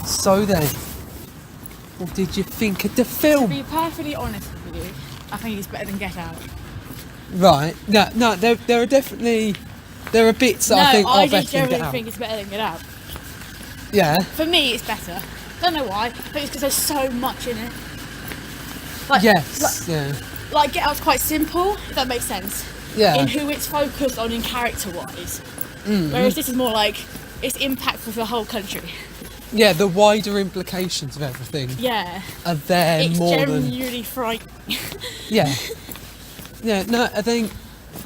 So then, what did you think of the film? To be perfectly honest with you, I think it's better than Get Out. Right. No, there are definitely... There are bits that I think are better than Get Out. I just generally think it's better than Get Out. Yeah. For me, it's better. Don't know why. I think it's because there's so much in it. Yes. Like Get Out's quite simple, if that makes sense. Yeah. In who it's focused on in character-wise. Whereas this is more like, it's impactful for the whole country. Yeah, the wider implications of everything are there it's more than... It's genuinely frightening. Yeah. Yeah, no, I think...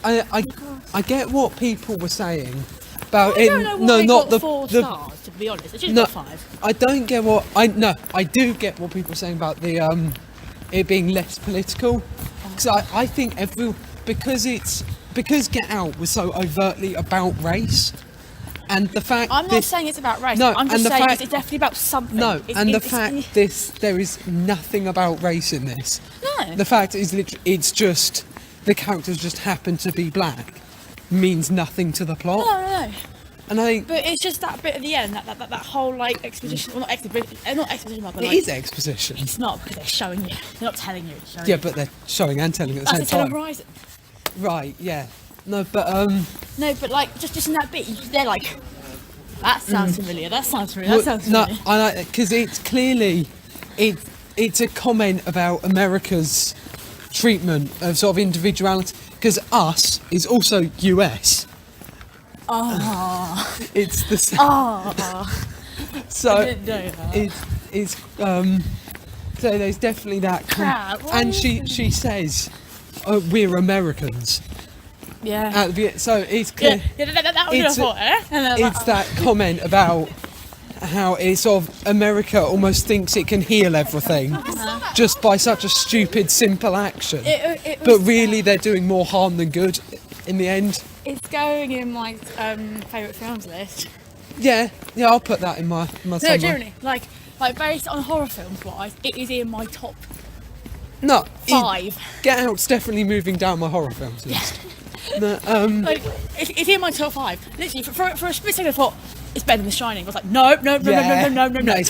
I get what people were saying about it. I don't know why they not got 4 stars, to be honest. It should have got 5. I don't get what... I do get what people are saying about the it being less political. Because I think because Get Out was so overtly about race, and the fact I'm not saying it's about race. No, I'm just and the saying fact, it's definitely about something. No, and the fact there is nothing about race in this. No. The fact is literally it's just the characters just happen to be black means nothing to the plot. No. And I think, but it's just that bit at the end, that whole like exposition. Well, not exposition, but it like, is exposition. It's not because they're showing you. They're not telling you. It's showing Yeah, you. but they're showing and telling at the That's same time. Horizon. Right. Yeah. No, but No, but like just in that bit, they're like, that sounds familiar. That sounds familiar. That sounds no, familiar. I like it because it's clearly it's a comment about America's treatment of sort of individuality. Because Us is also US. Oh. It's the same. Oh. So I didn't know that. it's so there's definitely that. Crap, And she says, "We're Americans." Yeah. At the, so it's clear. Yeah, that was It's, your thought, eh? it's that comment about how it's sort of America almost thinks it can heal everything just by such a stupid, simple action. It But was, really, they're doing more harm than good in the end. It's going in my favourite films list. Yeah, I'll put that in my No, summary. generally, like based on horror films wise, it is in my top No, 5. Get Out's definitely moving down my horror films list. No, Like it's in my top 5. Literally, for a split second, I thought it's better than The Shining. I was like, no, it's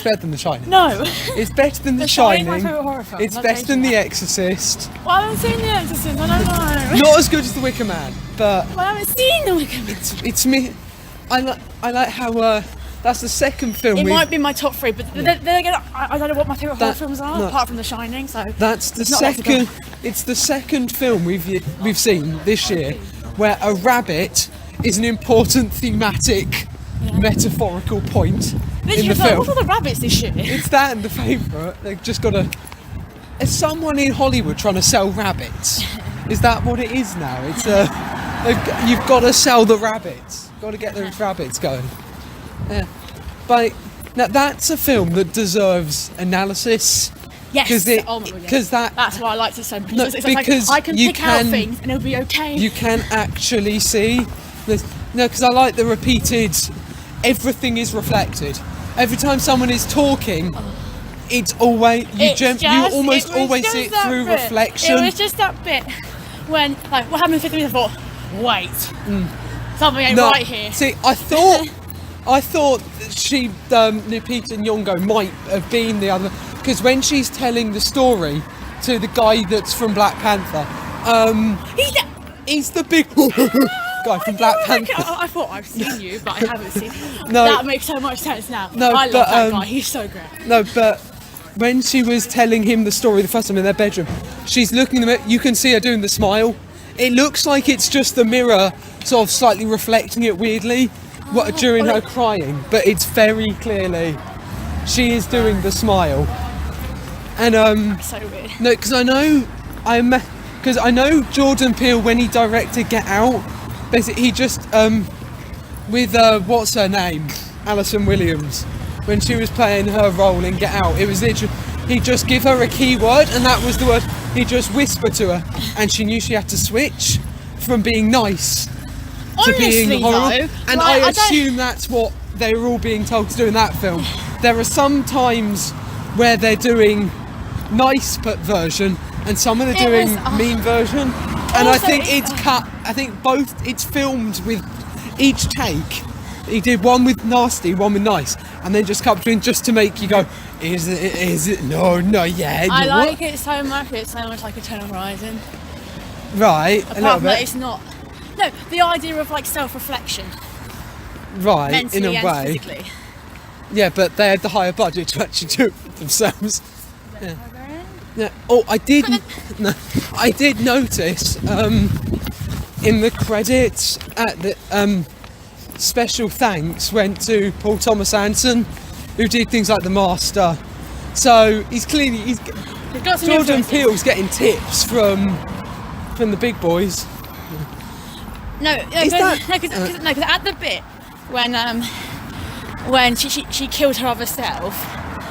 better than The Shining. no. It's better than The The Shining's Shining. my favourite horror film. It's I'm better than changing The that. Exorcist. Well, I haven't seen The Exorcist. I don't know. Not as good as The Wicker Man, but Well, I haven't seen The Wicker Man. it's me. I like how that's the second film. It might be my top 3, but then again, I don't know what my favourite horror films are apart from The Shining. So That's the it's not left to second. go. It's the second film we've seen this year where a rabbit is an important thematic, metaphorical point in the film. What are the rabbits this year? It's that and The Favourite. They've just got to. Is someone in Hollywood trying to sell rabbits? Is that what it is now? It's you've got to sell the rabbits. Got to get those rabbits going. Yeah, but now that's a film that deserves analysis. Yes. Because that's why I liked it so much. No, It's because like, I can you pick out can- things and it'll be okay. you can actually see this. No, because I like the repeated. Everything is reflected. Every time someone is talking, it's always you almost always see it through reflection. It was just that bit when, like, what happened in 50 minutes? I thought, wait, something ain't right here. See, I thought that she, Lupita Nyong'o might have been the other, because when she's telling the story to the guy that's from Black Panther, he's the big guy from Black Panther. I thought I've seen you, but I haven't seen you. No. That makes so much sense now. No, I love but, that guy. He's so great. No, but when she was telling him the story the first time in their bedroom, she's looking at them. You can see her doing the smile. It looks like it's just the mirror, sort of slightly reflecting it weirdly, during her crying. But it's very clearly she is doing the smile. And So weird. no, because I know Jordan Peele, when he directed Get Out, basically he just with what's her name, Alison Williams, when she was playing her role in Get Out, it was literally he'd just give her a keyword and that was the word. He'd just whisper to her and she knew she had to switch from being nice to being horrible. And I assume that's what they were all being told to do in that film. There are some times where they're doing nice version and some of they're doing mean version. And I think it's cut. I think it's filmed with each take. He did one with nasty, one with nice. and then just cut between just to make you go, is it, no, yeah. I like it so much, it's so much like Eternal Horizon. Right, Apart a little from that, bit. it's not. No, the idea of like self-reflection, Right, mentally in a and way. physically. Yeah, but they had the higher budget to actually do it themselves. Yeah. Oh, I did notice in the credits at the special thanks went to Paul Thomas Anderson, who did things like The Master. So he's clearly got some Jordan influences. Peele's getting tips from the big boys. No, Is because that- at the bit when she killed her other self,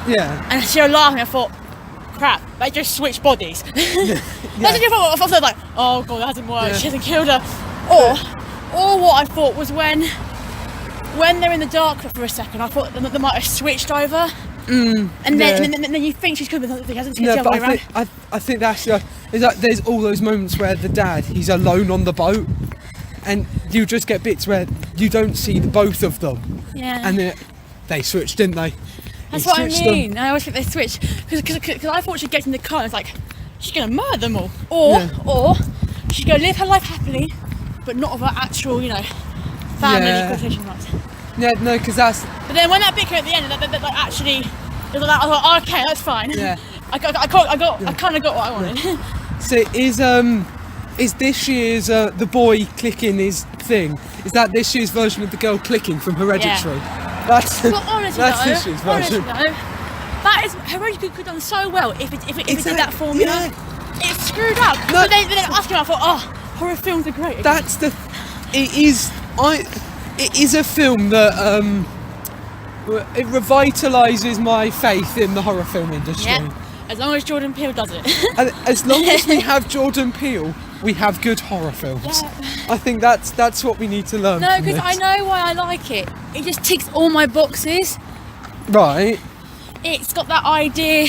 Yeah. and she was laughing, I thought, crap, they just switched bodies. Yeah. That's what I thought, like, oh god, that hasn't worked, Yeah. she hasn't killed her. Or what I thought was when they're in the dark for a second, I thought they might have switched over. And then you think she's killed, but he hasn't killed No, the other but way around. I think that's is that there's all those moments where the dad, he's alone on the boat, and you just get bits where you don't see the both of them. Yeah. And then they switched, didn't they? That's They what I switched them. mean. I always think they switch because I thought she'd get in the car and it's like she's gonna murder them all, or she's gonna live her life happily, but not of her actual, family quotation marks. Yeah, no, because that's But then when that bit came at the end, that actually, it was like, I thought, okay, that's fine. Yeah. I kind of got what I wanted. so is this year's the boy clicking his thing? Is that this year's version of the girl clicking from Hereditary? That's But honestly, this year's version. That is Hereditary could have done so well if it did that formula. Yeah. It's screwed up. No. But then asking, I thought, oh, horror films are great. That's the. It is a film that it revitalises my faith in the horror film industry. Yeah. As long as Jordan Peele does it. And as long as we have Jordan Peele, we have good horror films. Yeah. I think that's what we need to learn. No, from because I this. know why I like it. It just ticks all my boxes. Right. It's got that idea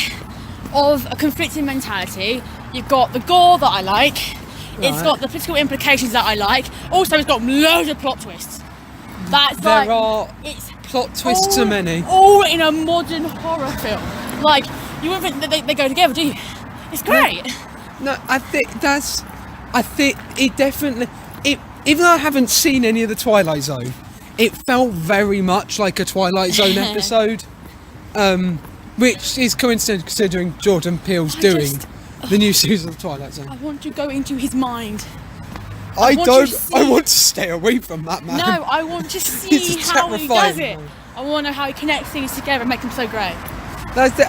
of a conflicting mentality. You've got the gore that I like. It's Right. got the political implications that I like. Also, it's got loads of plot twists. That's There are it's plot twists are many. All in a modern horror film. Like, you wouldn't think that they go together, do you? It's great. No, I think it definitely. Even though I haven't seen any of the Twilight Zone, it felt very much like a Twilight Zone episode, which is coincidental considering Jordan Peele's doing the new season of Twilight Zone. I want to go into his mind. I want don't. to see- I want to stay away from that man. No, I want to see He's how he does terrifying. it. I want to know how he connects things together and make them so great. That's the,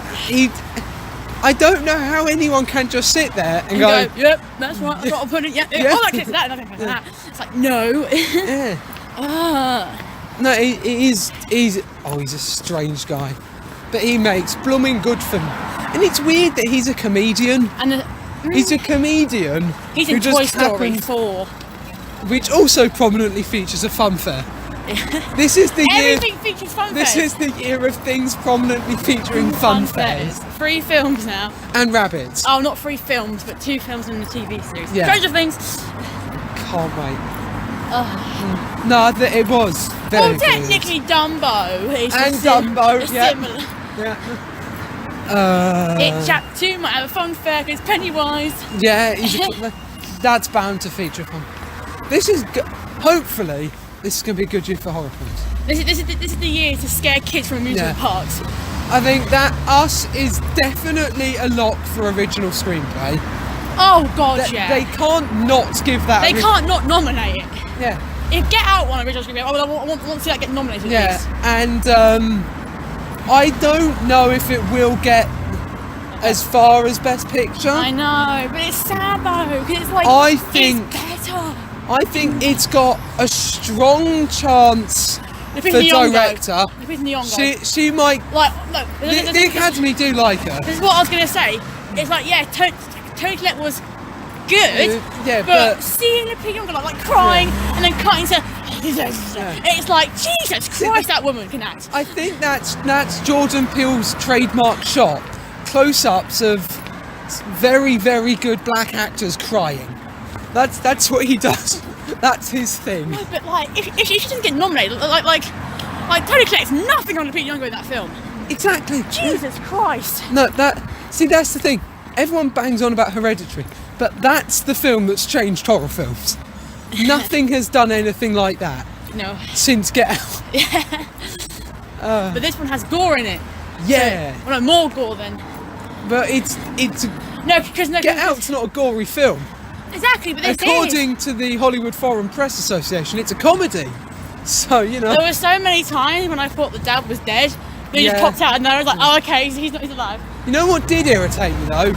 I don't know how anyone can just sit there and go, yep, that's right, I've got to put it, yep, Yeah. oh, that clips that, nothing like that. It's like, no. yeah. No, he's a strange guy, but he makes blooming good fun. And it's weird that he's a comedian. And He's a comedian he's who in just Toy Story happens, 4. which also prominently features a fun fair. This is the year. Everything features fun This fairs. is the year of things prominently featuring fun fairs 3 films now. and rabbits. Oh, not 3 films, but 2 films in the TV series. Yeah. Stranger Things. Can't wait. No, it was very Well, good. technically Dumbo is And a Dumbo, it's yeah. similar. Yeah. It Chapter 2 might have a fun fair because Pennywise. Yeah, that's bound to feature fun. This is hopefully this is going to be a good year for horror films. This is the year to scare kids from amusement Yeah. parks. I think that Us is definitely a lock for original screenplay. Oh god, yeah. They can't not give that. They can't not nominate it. Yeah. If Get Out won original screenplay, I want to see that get nominated. Yeah, Please. and I don't know if it will get as far as Best Picture. I know, but it's sad though, because it's like I think- it's better. I think it's got a strong chance Lupita for Nyong'o. director. Lupita Nyong'o. She might. Like, no, The Academy do like her. this is what I was going to say. It's like, yeah, Toni Collette was good, Yeah, but but seeing Lupita Nyong'o like crying and then cutting to, it's like, Jesus Christ, that woman can act. I think that's Jordan Peele's trademark shot. Close-ups of very, very good black actors crying. That's what he does. That's his thing. No, but like, if she doesn't get nominated, like Like, Tony Collette's nothing on Lupita Nyong'o in that film. Exactly. Jesus Christ. No, that's the thing. Everyone bangs on about Hereditary, but that's the film that's changed horror films. Nothing has done anything like that. No. Since Get Out. Yeah. But this one has gore in it. Yeah. So, well, no, more gore then. But it's Get Out's not a gory film. Exactly, but according to the Hollywood Foreign Press Association, it's a comedy. So, you know. There were so many times when I thought the dad was dead. They just popped out and I was like, oh, okay, he's alive. You know what did irritate me though?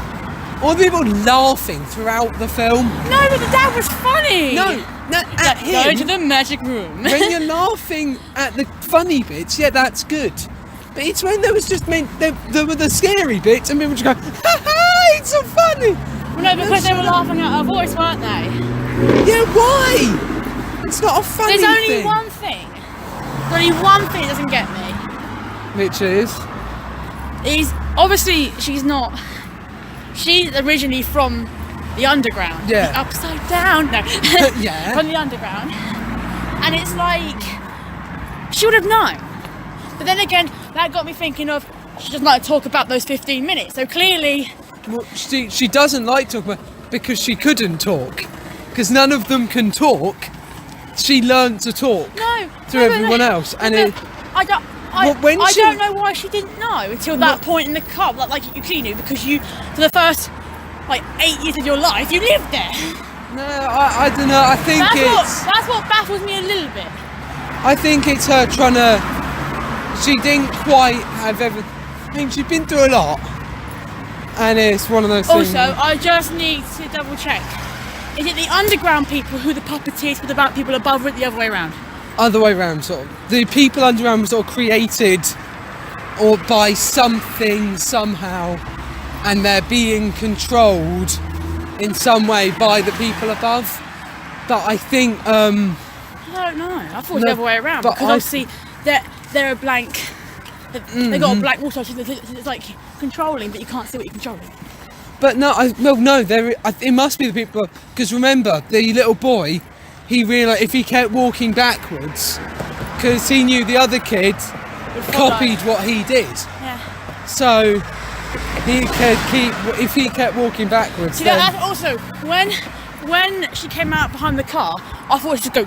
All the people laughing throughout the film. No, but the dad was funny. No, at him. Go into the magic room. When you're laughing at the funny bits, yeah, that's good. But it's when there was just there were the scary bits and people just go, ha ha, it's so funny. Well, no, because they were laughing at her voice, weren't they? Yeah, why? It's not a funny thing. There's only one thing. There's only one thing that doesn't get me. Which is obviously she's originally from the underground. Yeah. The upside down. No. Yeah. From the underground. And it's like, she would have known. But then again, that got me thinking of, she doesn't like to talk about those 15 minutes. So clearly... Well, she doesn't like talking about because she couldn't talk. Because none of them can talk. She learned to talk to everyone else. And I don't know why she didn't know until that point in the car. Like you clearly knew because you, for the first 8 years of your life, you lived there. No, I don't know. I think that's what baffles me a little bit. I think it's her trying to. She didn't quite have everything. I mean, she's been through a lot, and it's one of those things. Also, I just need to double check. Is it the underground people who the puppeteers with the people above, or the other way around? Other way around, sort of. The people underground were sort of created or by something somehow, and they're being controlled in some way by the people above. But I think I don't know. I thought it was the other way around because obviously they're a blank. They got a blank wall, so it's like controlling, but you can't see what you're controlling. But no, it must be the people, because remember the little boy. He realised if he kept walking backwards, because he knew the other kid copied what he did. Yeah. So he could if he kept walking backwards. See, that's also when she came out behind the car, I thought she'd go.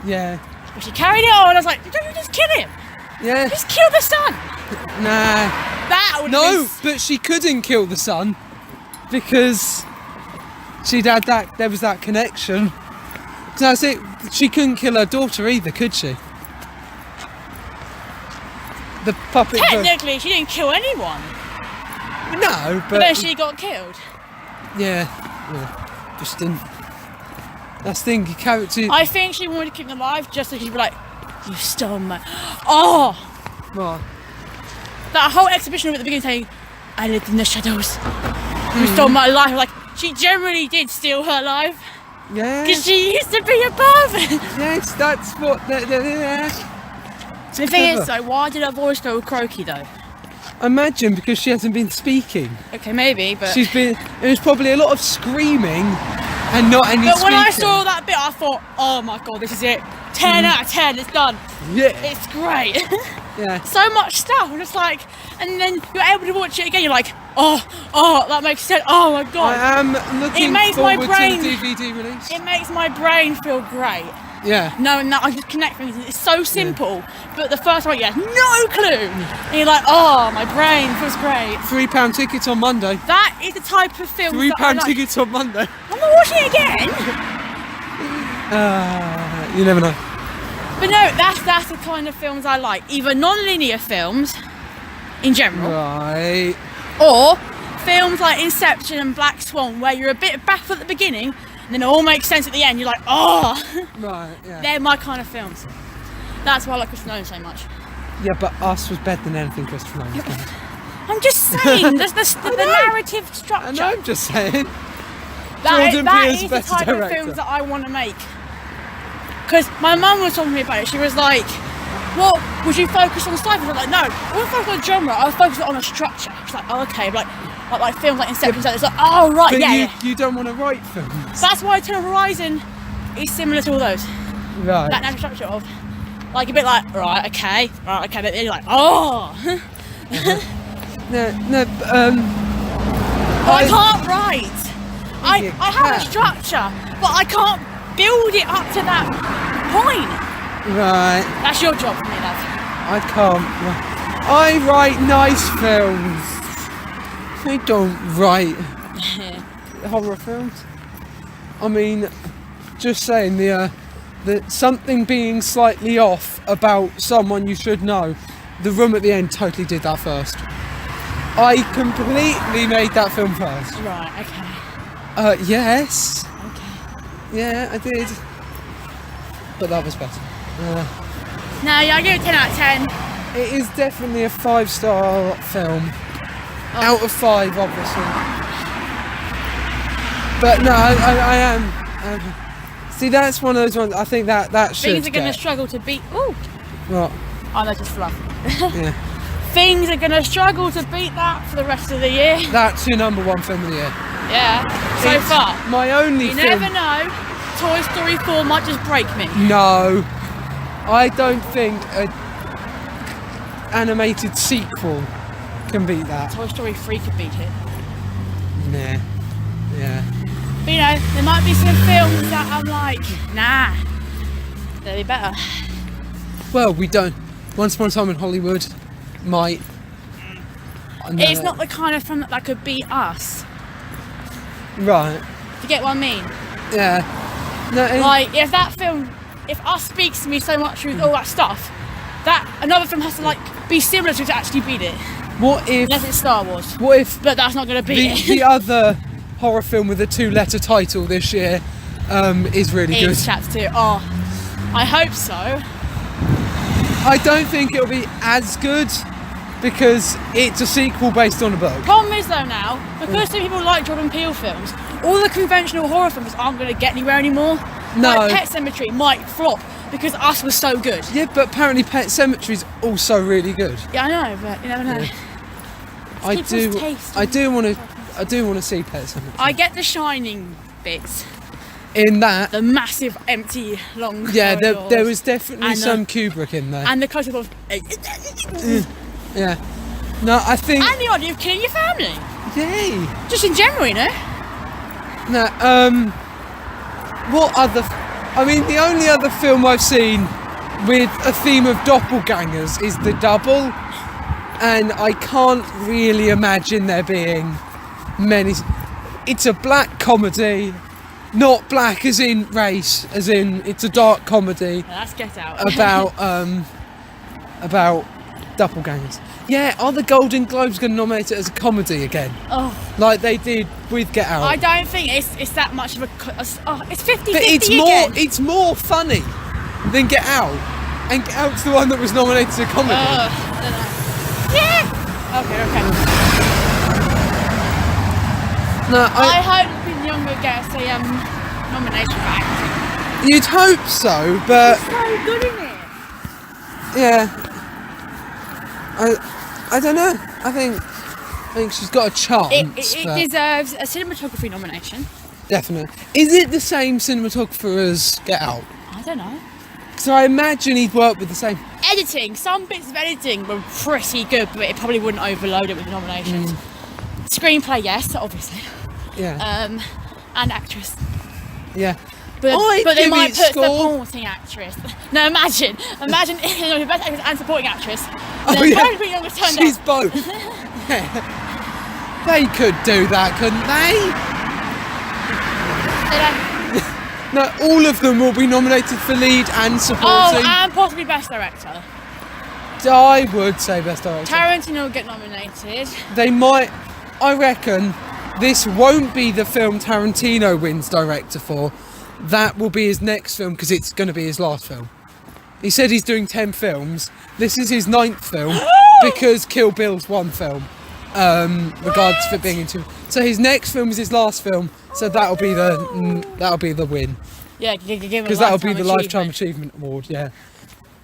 Yeah. But she carried it on. I was like, don't you just kill him? Yeah. Just kill the son. Nah. That would. But she couldn't kill the son because she'd had that. There was that connection. So that's it. She couldn't kill her daughter either, could she? The puppet. Technically, she didn't kill anyone. No, but then she got killed. Yeah. Just didn't. That's the thing. Character. I think she wanted to keep them alive just so she'd be like, "You stole my." Oh. What? That whole exhibition at the beginning saying, "I lived in the shadows. You stole my life." Like she generally did steal her life. Yeah. Because she used to be above. Yes, that's what. Yeah. The thing is, though, why did her voice go croaky though? Imagine because she hasn't been speaking. Okay, maybe, but she's been. It was probably a lot of screaming and not any. But when I saw that bit, I thought, "Oh my god, this is it. 10 out of 10. It's done. Yeah, it's great." Yeah. So much stuff. I'm just like, and then you're able to watch it again. You're like, oh, that makes sense. Oh my god. I am looking forward to the DVD release. It makes my brain feel great. Yeah. Knowing that I just connect things. It's so simple, but the first one, you have no clue. And you're like, oh, my brain feels great. £3 tickets on Monday. That is the type of film. £3 tickets on Monday. I'm not watching it again. You never know. But no, that's the kind of films I like. Either non-linear films, in general, right, or films like Inception and Black Swan, where you're a bit baffled at the beginning, and then it all makes sense at the end. You're like, oh, right, yeah. They're my kind of films. That's why I like Christopher Nolan so much. Yeah, but Us was better than anything Christopher Nolan's done. I'm just saying, there's the narrative structure. I know, I'm just saying. That is the type of films that I want to make. Because my mum was talking to me about it. She was like, "What would you focus on style?" I was like, "No, I won't focus on genre. I'll focus on a structure." She's like, "Oh, okay." Like films like Inception. It's like, "Oh, right, but yeah." You don't want to write films. That's why Eternal Horizon is similar to all those. Right. That natural structure of like a bit like right, okay, but then you're like, oh. No. I can't write. I have a structure, but I can't build it up to that point. Right. That's your job for me, love. I can't. I write nice films. I don't write horror films. I mean, just saying the something being slightly off about someone you should know. The Room at the End totally did that first. I completely made that film first. Right. Okay. Yes. Okay. Yeah, I did. But that was better. No, yeah, I give it 10 out of 10. It is definitely a 5-star film. Out of 5, obviously. But no, I am. See, that's one of those ones. I think that should. Things are going to struggle to beat. Ooh. What? Oh, no, just fluff. Yeah. Things are going to struggle to beat that for the rest of the year. That's your number 1 film of the year. Yeah. So It's far. My only You film. never know. Toy Story 4 might just break me. No. I don't think an animated sequel can beat that. Toy Story 3 could beat it. Nah. Yeah. But you know, there might be some films that I'm like, nah, they'll be better. Well, we don't. Once Upon a Time in Hollywood might. No. It's not the kind of film that could beat Us. Right. Do you get what I mean? Yeah. No. Like, if that film, if Us speaks to me so much with all that stuff, that another film has to like be similar to actually beat it. What if? Unless it's Star Wars. What if? But that's not going to beat it. The other horror film with a 2-letter title this year is really good. It's Chapter 2. Oh, I hope so. I don't think it'll be as good because it's a sequel based on a book. Problem is though now, because some people like Jordan Peele films, all the conventional horror films aren't going to get anywhere anymore. No. Like Pet Sematary might flop because Us was so good. Yeah, but apparently Pet Sematary is also really good. Yeah, I know, but you never know. Yeah. I do want to see Pet Sematary. I get the Shining bits, In that, the massive empty long yeah, corridors, there was definitely and some Kubrick in there. and the close-up of Yeah. No, I think. and the idea of killing your family, Yay. just in general, you know. No. What other? I mean, the only other film I've seen with a theme of doppelgangers is The Double, and I can't really imagine there being many. It's a black comedy, not black as in race, as in it's a dark comedy Let's get out. about doppelgangers. Yeah, are the Golden Globes going to nominate it as a comedy again, Oh, like they did with Get Out? I don't think it's that much of a. It's 50-50 But again. it's more funny than Get Out, and Get Out's the one that was nominated as a comedy. I don't know. Yeah. Okay. No, I hope Lupin Younger gets a nomination for acting. you'd hope so, but He's so good in it. yeah, I don't know. I think she's got a chance. It but deserves a cinematography nomination. definitely. Is it the same cinematographer as Get Out? I don't know. So I imagine he'd work with the same. Editing. Some bits of editing were pretty good, but it probably wouldn't overload it with the nominations. Screenplay, yes, obviously. Yeah, And actress. yeah. But I'd they give might it put score. supporting actress. No, imagine best actress and supporting actress. Oh, Then yeah. Lupin Younger turned She's out. both. Yeah. They could do that, couldn't they? No, all of them will be nominated for lead and supporting. Oh, and possibly best director. I would say best director. Tarantino will get nominated. They might. I reckon this won't be the film Tarantino wins director for. That will be his next film because it's going to be his last film. He said he's doing 10 films. This is his 9th film because Kill Bill's one film. Regards for being into. So his next film is his last film. So that'll be the win Yeah, give him because that'll be the Lifetime Achievement Award. Yeah,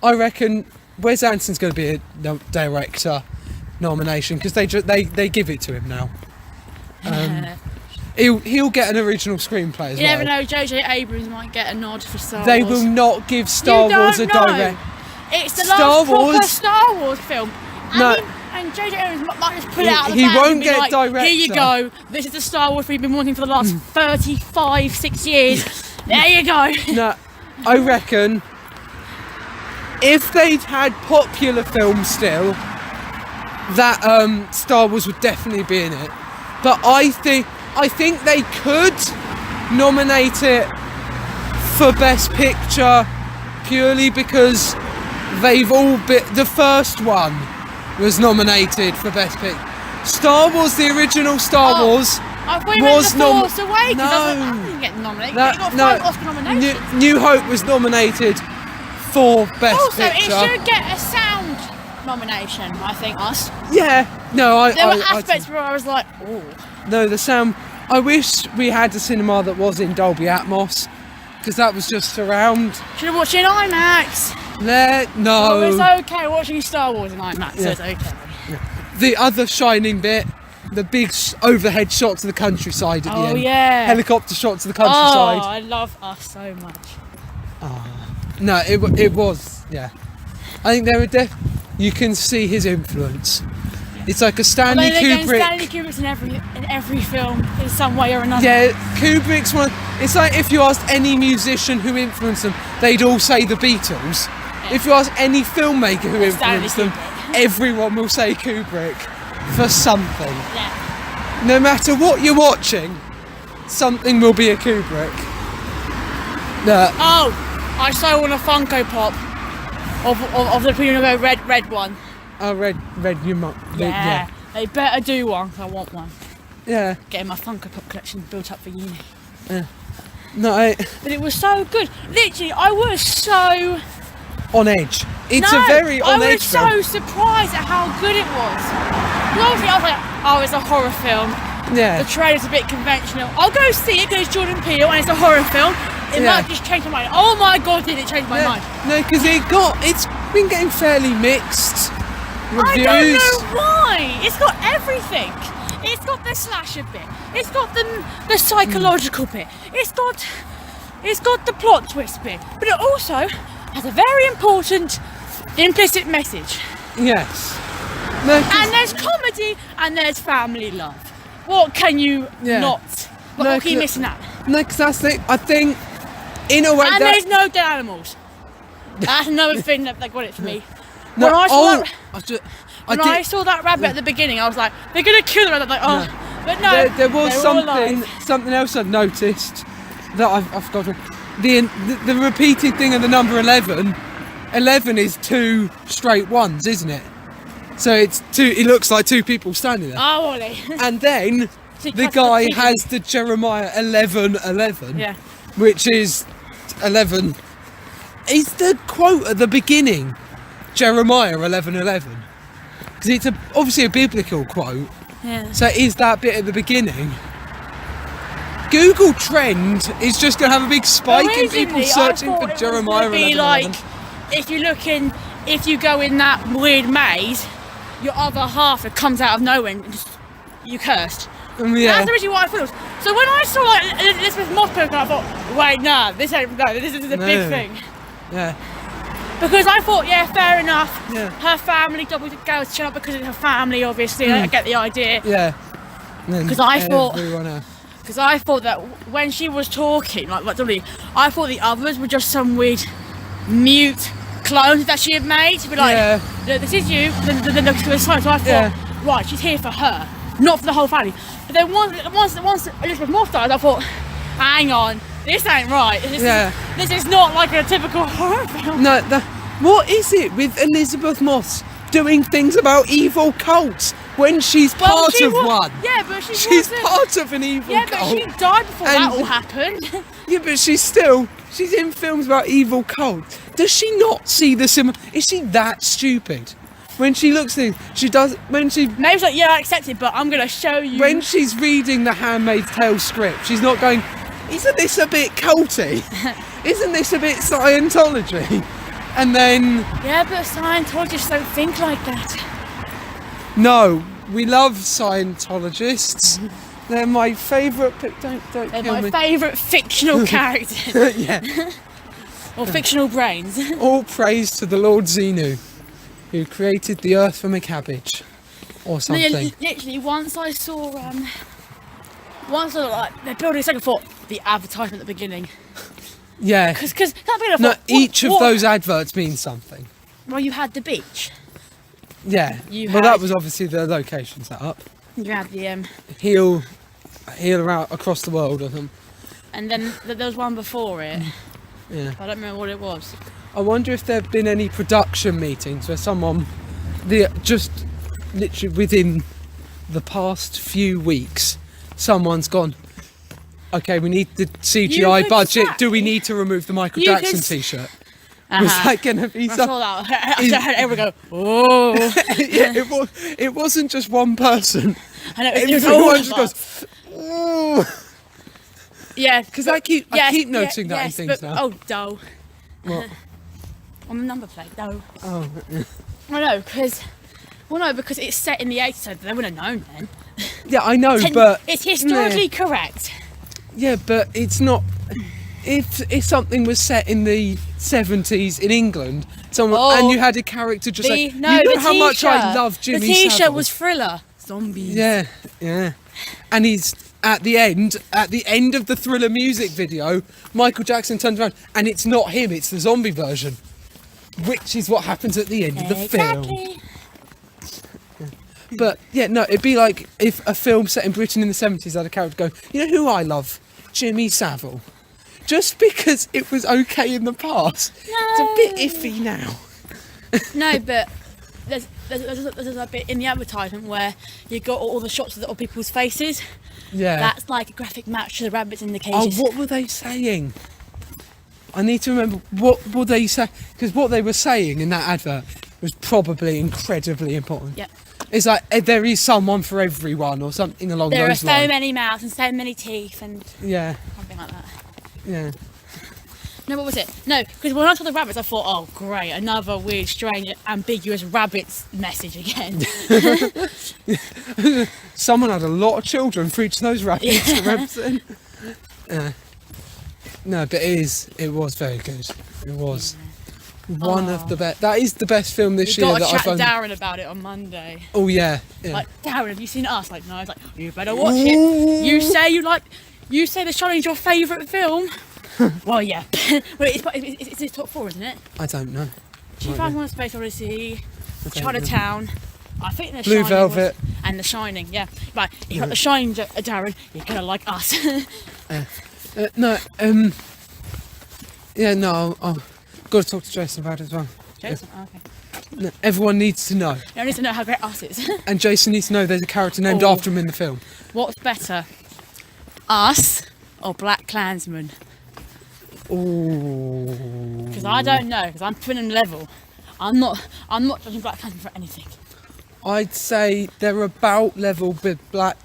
I reckon Wes Anderson's going to be a director nomination because they give it to him now. He'll get an original screenplay as You well. never know, J.J. Abrams might get a nod for Star They Wars. will not give Star You Wars a don't know. direct. It's the Star last proper Wars. Star Wars film. No. And J.J. Abrams might just put it out of the He bag won't and be get like, director. here you go. This is the Star Wars we've been wanting for the last 6 years. There you go. No, I reckon if they'd had popular films still, that Star Wars would definitely be in it. But I think they could nominate it for Best Picture purely because they've all been. The first one was nominated for Best Picture. Star Wars, the original Star Wars. I thought you meant The Force Awakens. No. I was like, I didn't get nominated. It got 5 Oscar nominations. New Hope was nominated for Best Also, Picture. it should get a sound nomination, I think, us. Yeah, no, There were aspects where I was like, oh. No, the sound. I wish we had a cinema that was in Dolby Atmos, because that was just surround. Should have watched it in IMAX. No. Oh, it's okay watching Star Wars in IMAX, so it's okay. The other shining bit, the big overhead shots of the countryside at the end. Oh, yeah. Helicopter shots of the countryside. Oh, I love us so much. No, it was, yeah. I think there were you can see his influence. It's like a Stanley Kubrick. Stanley Kubrick's in every film in some way or another. Yeah, Kubrick's one. It's like if you asked any musician who influenced them, they'd all say the Beatles. Yeah. If you ask any filmmaker who influenced them, everyone will say Kubrick for something. Yeah. No matter what you're watching, something will be a Kubrick. No. Oh, I so want a Funko Pop of the Pinocchio red one. Oh, red, you might. Yeah. They better do one. I want one. Yeah. Getting my Funko Pop collection built up for uni. Yeah. No, but it was so good. Literally, I was so on edge. It's a very on edge film. I was so surprised at how good it was. Because obviously I was like, oh, it's a horror film. Yeah. The trailer's a bit conventional. I'll go see it because it's Jordan Peele and it's a horror film. It might just change my mind. Oh my god, did it change my mind? No, because it's been getting fairly mixed reviews. I don't know why. It's got everything. It's got the slasher bit. It's got the psychological bit. It's got the plot twist bit. But it also has a very important implicit message. Yes. No, and there's comedy and there's family love. What can you not? What can you missing out? No, because that's the I think in a way and there's no dead animals. That's another thing that got it for me. No, when I saw that rabbit Yeah. at the beginning, I was like, they're gonna kill the rabbit. Like, oh, but no, there was something else I've noticed that I've got. The repeated thing of the number 11. 11 is 2 straight ones, isn't it? So it's 2. It looks like 2 people standing there. Oh, Ollie. And then the guy has the Jeremiah 11:11. Yeah. Which is 11. Is the quote at the beginning Jeremiah 11:11? Because it's obviously a biblical quote. Yeah. So is that bit at the beginning? Google Trend is just going to have a big spike in people searching for Jeremiah 11:11. Like, if you go in that weird maze, your other half it comes out of nowhere and just you cursed. Yeah. That's originally what I thought it was. So when I saw like Elizabeth Moss poke, I thought, wait, this is a big thing. Yeah. Because I thought, yeah, fair enough. Yeah. Her family goes to shut up because it's her family, obviously. I get the idea. Yeah. Because I thought that when she was talking, like I thought the others were just some weird mute clones that she had made to be like, "No, this is you." Then look to the side. So I thought, right, she's here for her, not for the whole family. But then once Elizabeth Moss died, I thought, hang on, this ain't right. This is not like a typical horror film. No, what is it with Elizabeth Moss doing things about evil cults when she's part of one? Yeah, but she's part of an evil cult. Yeah, but she died before that all happened. Yeah, but she's in films about evil cults. Does she not see the similar? Is she that stupid? When she looks at she does, when she... Maybe she's like, yeah, I accept it, but I'm going to show you. When she's reading the Handmaid's Tale script, she's not going, isn't this a bit culty? Isn't this a bit Scientology? And then... Yeah, but Scientologists don't think like that. No, we love Scientologists. They're my favourite... Don't They're kill my me. favourite fictional characters. Yeah. Or fictional brains. All praise to the Lord Xenu, who created the earth from a cabbage, or something. Literally, once I saw like they're building a second thought, the advertisement at the beginning. Yeah. Because that being a No, thought, each of those adverts means something. Well, you had the beach. Yeah. Well, that was obviously the location set up. You had the Heal out across the world or something. and then there was one before it. Yeah. I don't remember what it was. I wonder if there have been any production meetings where someone, just literally within the past few weeks, someone's gone, okay, we need the CGI budget. Do we need to remove the Michael Jackson t-shirt? Was that going to be something? I saw that. I heard everyone go, oh. Yeah, it wasn't just one person. And it was Everyone just goes, oh. Yeah. Because I keep noticing that in things now. Oh, dull. What? On the number plate, no. Oh, yeah. I know, because it's set in the 80s, so they would have known then. Yeah, I know, but it's historically correct. Yeah, but it's not. If something was set in the 70s in England, and you had a character just like, you know how much I love Jimmy The t-shirt Savile. was Thriller. Zombies. Yeah. And he's at the end of the Thriller music video, Michael Jackson turns around and it's not him, it's the zombie version, which is what happens at the end of the film. But yeah, no, it'd be like if a film set in Britain in the 70s had a character go, you know who I love? Jimmy Savile. Just because it was okay in the past, it's a bit iffy now. No, but there's a bit in the advertisement where you got all the shots of people's faces. Yeah. That's like a graphic match to the rabbits in the cages. Oh, what were they saying? I need to remember, what were they saying? Because what they were saying in that advert was probably incredibly important. Yeah. It's like, there is someone for everyone or something along those lines. There are so many mouths and so many teeth and something like that. Yeah. No, what was it? No, because when I saw the rabbits, I thought, oh, great, another weird, strange, ambiguous rabbits message again. Someone had a lot of children for each of those rabbits to represent. No, but it was very good. It was one of the best. That is the best film this year. Got to that chat I've Darren about it on Monday. Oh yeah. Like, Darren, have you seen Us? Like, no. I was like, you better watch it. You say The Shining's your favourite film. Well, yeah. Well, it's his top 4, isn't it? I don't know. 2001: Space Odyssey, Chinatown. I think The Blue Shining Velvet and The Shining. Yeah, but you got The Shining, Darren. You're gonna like Us. I've got to talk to Jason about it as well. Jason, okay. No, everyone needs to know. You need to know how great Us is. And Jason needs to know there's a character named after him in the film. What's better, Us or Black Klansman? Oh. Because I don't know. Because I'm putting them level. I'm not judging Black Klansman for anything. I'd say they're about level with Black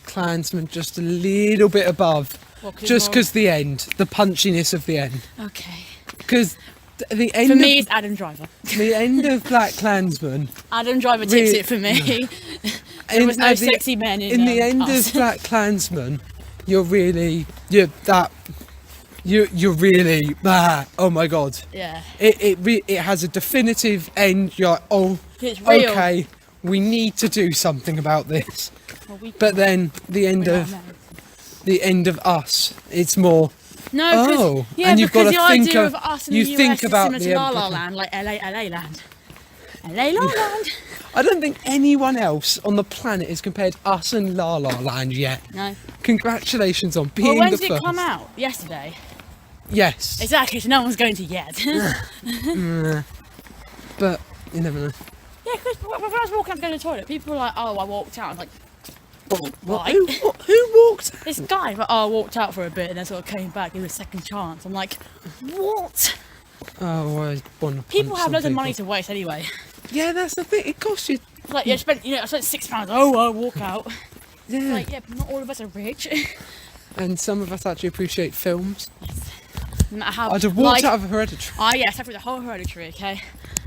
Klansman, just a little bit above. Just because the end, the punchiness of the end. Okay. Because the end. For me, it's Adam Driver. The end of Black Klansman. Adam Driver tips it for me. There was no sexy men in the end Us. of Black Klansman. You're really. Oh my god. Yeah. It has a definitive end. You're like, oh, it's real. Okay, we need to do something about this. But then the end of Us, it's more. No, and you've got to think of Us in you the US think about is the La La Land, like LA Land. LA La Land. I don't think anyone else on the planet has compared Us and La La Land yet. No. Congratulations on being when the did first. it come out? Yesterday. Yes. Exactly. So no one's going to yet. But you never know. Yeah, because when I was walking out to go to the toilet, people were like, "Oh, I walked out." I was like, What? Who walked? This guy, but I walked out for a bit and then sort of came back, gave it a second chance. I'm like, what? Oh, I want to People have loads of money to waste anyway. Yeah, that's the thing. It costs you. Like, I spent £6. Oh, I'll walk out. Yeah. Like, yeah, but not all of us are rich. And some of us actually appreciate films. Yes. No matter how. I'd have walked out of Hereditary. Oh yes, after the whole Hereditary, okay.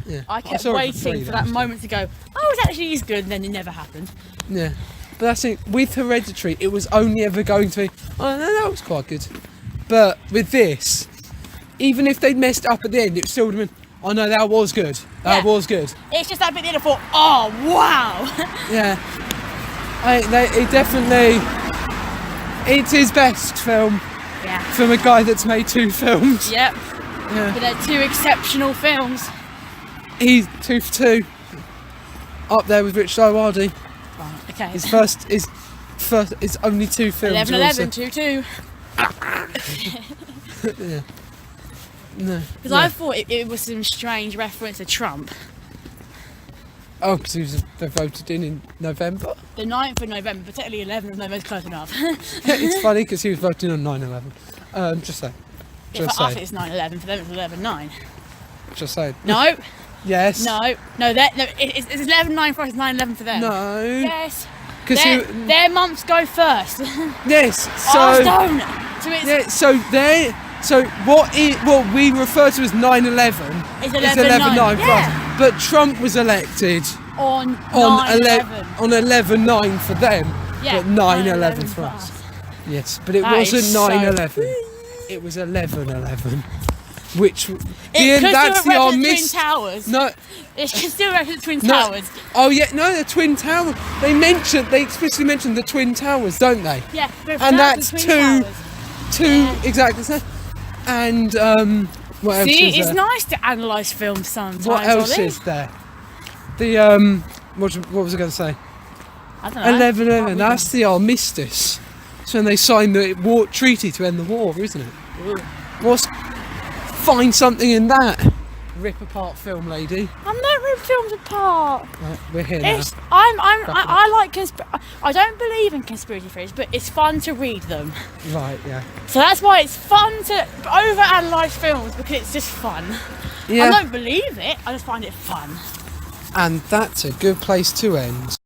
Yeah. I kept waiting for that moment to go, oh, it actually is good, and then it never happened. Yeah. But that's it. With Hereditary, it was only ever going to be, oh, no, that was quite good. But with this, even if they'd messed up at the end, it still would have been, oh no, that was good. That was good. It's just that bit at the end I thought, oh wow. Yeah. It definitely, it's his best film. Yeah. From a guy that's made 2 films. Yep. Yeah. But they're 2 exceptional films. He's 2 for 2. Up there with Rich Hardy. Right, okay. His only 2 films. 11, 2. Yeah. No. Because I thought it was some strange reference to Trump. Oh, because they voted in November? The 9th of November, but technically 11th of November is close enough. It's funny because he was voting on 9/11. Just saying. Yeah, for us it's 9/11, for them it's 11/9. Just saying. No. Yes. No, it's 11/9 for us, it's 9/11 for them. No. Yes. Because their months go first. Yes. So. Ours don't. So it's, yeah. So what we refer to as 9/11 is 11/9 for yeah. us. But Trump was elected on 11/9 for them, yeah, but 9/11 for us. Yes, but it wasn't 9/11. It was 11/11, which that's the Twin Towers. No, it's still reference to Twin Towers. Oh yeah, no, the Twin Towers. They explicitly mentioned the Twin Towers, don't they? Yeah, and that's two yeah. exactly the same. And what else See, is it's there? nice to analyse films sometimes. What else Ollie? is there? The what was I going to say? I don't know. 11/11. That's the armistice. It's when they signed the war treaty to end the war, isn't it? Ooh. Find something in that. Rip apart film lady. I'm not ripping films apart. Right, we're here now. I like I don't believe in conspiracy theories, but it's fun to read them. Right, yeah. So that's why it's fun to overanalyze films, because it's just fun. Yeah. I don't believe it. I just find it fun. And that's a good place to end.